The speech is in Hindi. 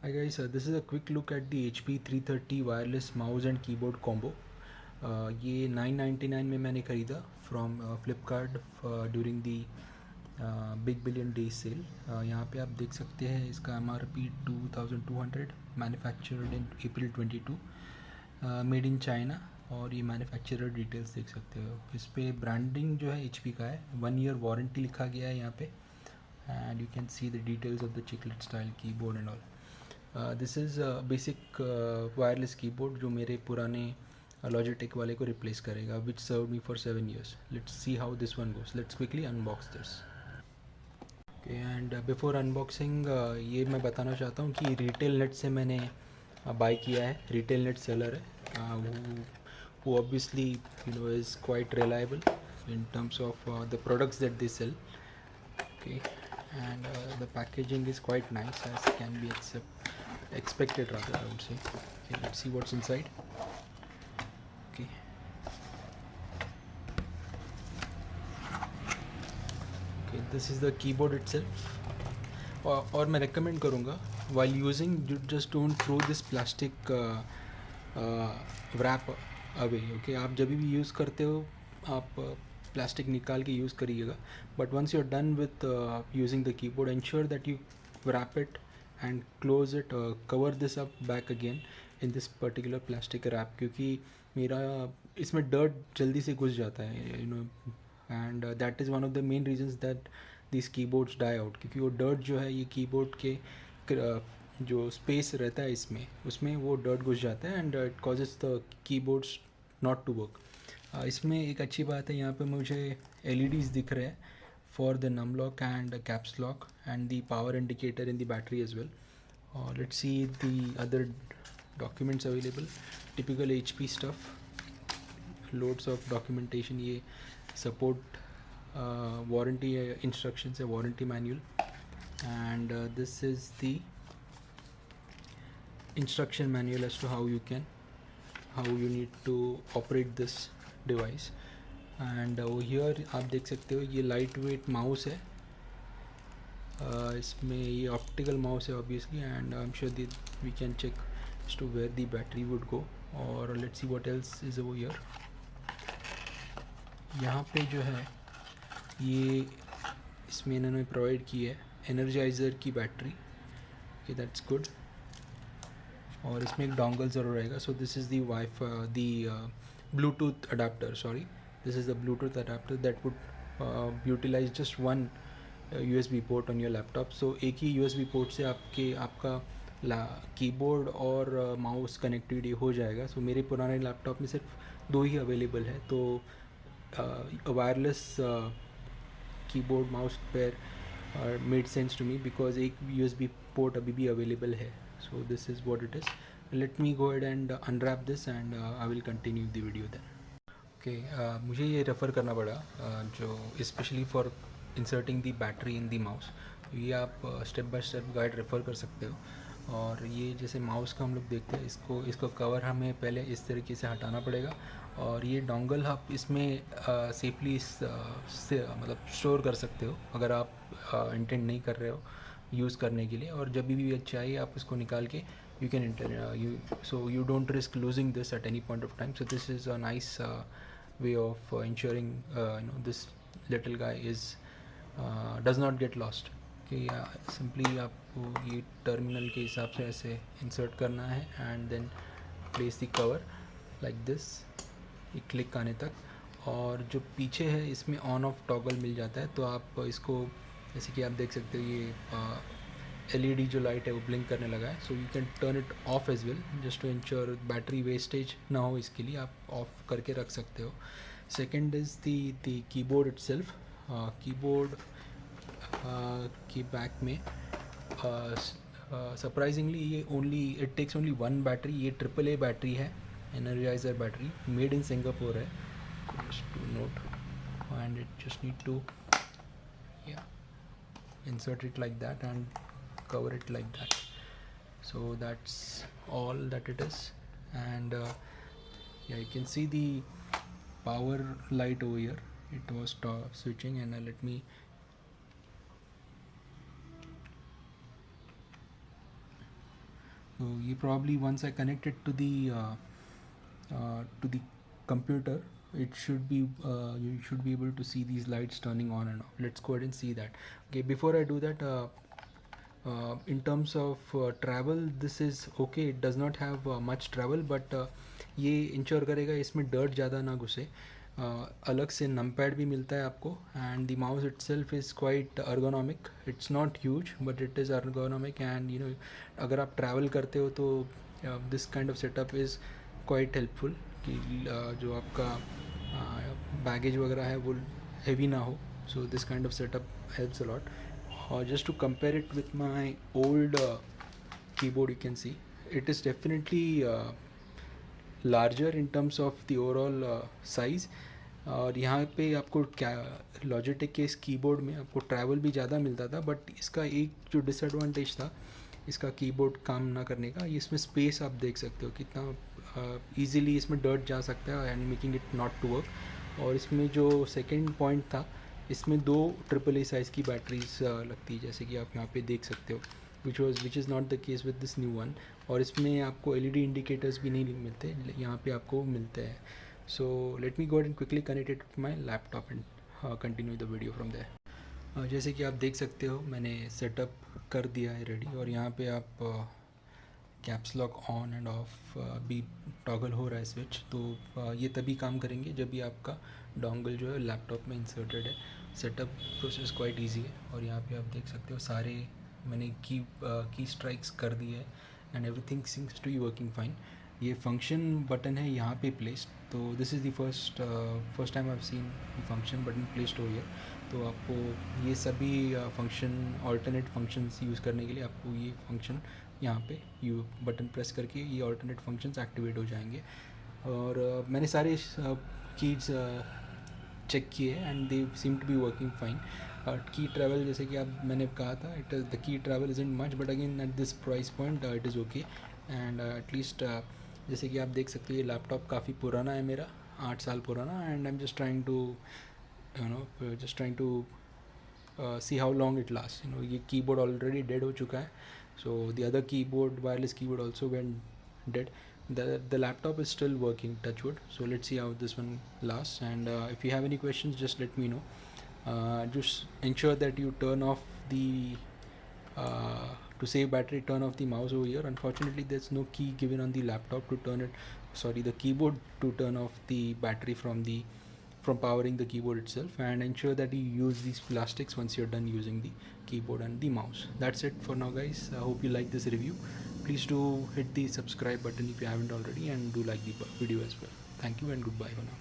Hi guys, this is a quick look at the HP 330 wireless mouse and keyboard combo. ये 999 में मैंने ख़रीदा from Flipkart during the big billion day sale. यहाँ पे आप देख सकते हैं इसका MRP 2200, manufactured in April 22, made in China. और ये मैन्युफैक्चरर डिटेल्स देख सकते हो। इस पे ब्रांडिंग जो है HP का है, 1 ईयर वारंटी लिखा गया है यहाँ पे। And you can see the details of the chiclet style keyboard and all. This is basic wireless keyboard जो मेरे पुराने लॉजिटेक वाले को रिप्लेस करेगा, which serve me for 7 years। Let's see how this one goes. Let's quickly unbox this. Okay, and before unboxing ये मैं बताना चाहता हूँ कि रिटेल नेट से मैंने बाय किया है। रिटेल नेट सेलर है, वो obviously is quite reliable in terms of the products that they sell. Okay, and the packaging is quite nice, as can be expected rather, I would say. Okay, let's see what's inside. Okay, this is the keyboard itself. और मैं recommend करूँगा while using, you just don't throw this plastic wrap away. Okay, आप जब भी यूज़ करते हो आप प्लास्टिक निकाल के यूज़ करिएगा, but once you are done with using the keyboard, ensure that you wrap it and close it, cover this up back again in this particular plastic wrap, क्योंकि मेरा इसमें डर्ट जल्दी से घुस जाता है, and that is one of the main reasons that this keyboards die out, क्योंकि वो डर्ट जो है ये कीबोर्ड के जो स्पेस रहता है इसमें, उसमें वो डर्ट घुस जाता है and it causes the keyboards not to work. इसमें एक अच्छी बात है, यहाँ पे मुझे LEDs दिख रहे हैं for the num lock and caps lock and the power indicator in the battery as well. Let's see the other documents available. Typical HP stuff, loads of documentation. ये support warranty instructions है, warranty manual, and this is the instruction manual as to how you need to operate this device. And here आप देख सकते हो ये लाइट वेट माउस है। इसमें ये ऑप्टिकल माउस है obviously, and I am sure that we can check as to where the battery would go. और let's see what else is over here. यहाँ पे जो है ये इसमें इन्होंने प्रोवाइड की है एनर्जाइज़र की बैटरी। Okay, that's good. और इसमें एक डोंगल ज़रूर रहेगा। सो this is the Bluetooth adapter, sorry, this is the Bluetooth adapter that would utilize just one USB port on your laptop. So एक ही USB port से आपका कीबोर्ड और माउस कनेक्टिविटी हो जाएगा। सो मेरे पुराने लैपटॉप में सिर्फ 2 ही अवेलेबल है, तो wireless keyboard mouse pair made sense to me, because एक USB पोर्ट अभी भी अवेलेबल है। So this is what it is. Let me go ahead and unwrap this and I will continue the video then. Okay, मुझे ये रेफ़र करना पड़ा जो specially for inserting the battery in the mouse. ये आप step by step guide refer कर सकते हो। और ये जैसे माउस का हम लोग देखते हैं, इसको कवर हमें पहले इस तरीके से हटाना पड़ेगा, और ये डोंगल आप इसमें सेफली से मतलब स्टोर कर सकते हो अगर आप इंटेंट नहीं कर रहे हो यूज़ करने के लिए। और जब भी चाहिए आप इसको निकाल के you can so you don't risk losing this at any point of time. So this is a nice way of ensuring this little guy is does not get lost. कि सिंपली आपको ये टर्मिनल के हिसाब से ऐसे इंसर्ट करना है and then place the cover like this, ये क्लिक आने तक। और जो पीछे है इसमें ऑन ऑफ टॉगल मिल जाता है, तो आप इसको जैसे कि आप देख सकते हो ये LED जो लाइट है वो ब्लिंक करने लगा है। So you can turn it off as well, just to ensure battery wastage ना हो, इसके लिए आप ऑफ करके रख सकते हो। Second is the keyboard itself. Keyboard की बैक में सरप्राइजिंगली ये इट टेक्स ओनली 1 बैटरी। ये AAA बैटरी है, Energizer battery, made in Singapore है, just to note. And it just need to insert it like that and cover it like that. So that's all that it is. And yeah, you can see the power light over here. It was switching, and let me So you probably once I connect it to the computer, it should be you should be able to see these lights turning on and off. Let's go ahead and see that. Okay, before I do that, in terms of travel, this is okay. It does not have much travel, but ये इंश्योर करेगा इसमें डर्ट ज़्यादा ना घुसे. अलग से नमपैड भी मिलता है आपको, and the mouse it self is quite ergonomic. It's not huge but it is ergonomic, and you know अगर आप ट्रैवल करते हो तो this kind of setup is quite helpful कि जो आपका बैगेज वगैरह है वो हेवी ना हो. So this kind of setup helps a lot. Just to compare it with my old keyboard, you can see it is definitely larger in terms of the overall size. और यहाँ पे आपको क्या लॉजिटेक के इस कीबोर्ड में आपको ट्रैवल भी ज़्यादा मिलता था, बट इसका एक जो डिसएडवांटेज था इसका कीबोर्ड काम ना करने का, ये इसमें स्पेस आप देख सकते हो कितना ईज़िली इसमें डर्ट जा सकता है and making it not to work. और इसमें जो सेकेंड पॉइंट था, इसमें 2 AAA साइज़ की बैटरीज लगती है, जैसे कि आप यहाँ पे देख सकते हो, which is not the case with this new one. और इसमें आपको LED इंडिकेटर्स भी नहीं मिलते, यहाँ पे आपको मिलते हैं. So let me go and quickly connect it my laptop and continue the video from there. जैसे कि आप देख सकते हो मैंने सेटअप कर दिया है रेडी, और यहाँ पे आप caps lock on end of भी टॉगल हो रहा है स्विच. तो ये तभी काम करेंगे जब भी आपका डोंगल जो है लैपटॉप में इंसर्टेड है. सेटअप प्रोसेस क्वाइट इजी है, और यहाँ पे आप देख सकते हो सारे मैंने की स्ट्राइक्स कर दिए है and everything seems to be working fine. ये फंक्शन बटन है यहाँ पे प्लेस्ड, तो this is the first time I have seen the function button placed over here. तो आपको ये सभी फंक्शन ऑल्टरनेट फंक्शंस यूज़ करने के लिए आपको ये फंक्शन यहाँ पे यू बटन प्रेस करके ये ऑल्टरनेट फंक्शंस एक्टिवेट हो जाएंगे. और मैंने सारे कीज चेक किए and they seem to be working fine. Key travel जैसे कि आप मैंने कहा था, it is the key travel is in much, but again at this price point it is okay. And at least जैसे कि आप देख सकते हो ये लैपटॉप काफ़ी पुराना है मेरा, 8 साल पुराना, and I am just trying to see how long it lasts. ये कीबोर्ड ऑलरेडी डेड हो चुका है, so the other keyboard, wireless keyboard, also went dead. The laptop is still working, touch wood. So let's see how this one lasts, and if you have any questions just let me know. Just ensure that you turn off the to save battery, turn off the mouse over here. Unfortunately there's no key given on the laptop to turn it, sorry, the keyboard to turn off the battery from powering the keyboard itself. And ensure that you use these plastics once you're done using the keyboard and the mouse. That's it for now, guys. I hope you like this review. Please do hit the subscribe button if you haven't already, and do like the video as well. Thank you and goodbye for now.